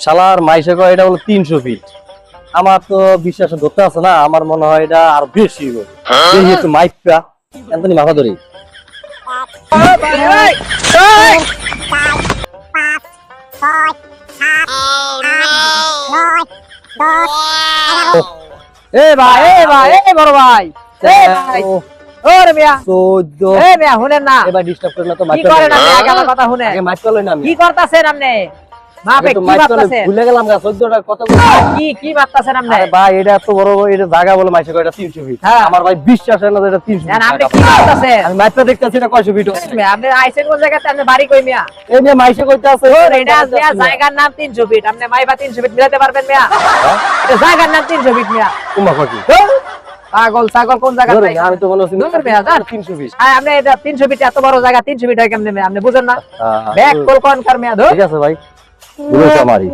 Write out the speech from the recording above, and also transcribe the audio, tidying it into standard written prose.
শালার মাইসে কয় এটা হলো 300 ফিট। আমার তো বিশ্বাস ধরতে আছে না, আমার মনে হয় এটা আর বেশি হবে। দেখি একটু মাইপটা এন্তনি মাথা ধরি। এ ভাই বড় ভাই, ওরে মিয়া 14 মিয়া শুনেন না, এবার ডিস্টার্ব করেন না তো। কি করেন আপনি? আগে আমার কথা শুনেন, আগে মাইপ করলেন না আমি। কি করতাছেন আপনি? মাপে একটু কি মাইপ করলে ভাবতাছেন? ভুলে গেলাম গা 14টা কত। কি ভাবতাছেন আপনি? আরে ভাই এটা এত বড় এটা জায়গা বলে মাইসে কয় এটা 300 ফিট। হ্যাঁ। আমার ভাই বিশ্বাস হয় না যে এটা 300 জান আপনি ফিট। কি ভাবতাছেন? আমি মাইপটা দেখতেছি এটা কয়শো ফিট। মিয়া আপনি আইছেন কোন জায়গাতে? আপনি বাড়ি কই মিয়া? এই নিয়ে মাইসে কইতে আছে এটা মিয়া জায়গার নাম 300 ফিট, আপনি মাইবা 300 ফিট মিলাতে পারবেন মিয়া? এটা জায়গার নাম 300 ফিট মিয়া। কুমা ককি পাগল ছাগল কোন জায়গা? ধরে আমি তো মনে হচ্ছে দূর মিয়া জান 300 ফিট। আপনি এটা 300 ফিট, এত বড় জায়গা 300 ফিট হয় কেমনে মিয়া? আপনি বুঝেন না? ব্যাক কল কোন কার মিয়া? ঠিক আছে ভাই, ভুল হয়েছে আমারই।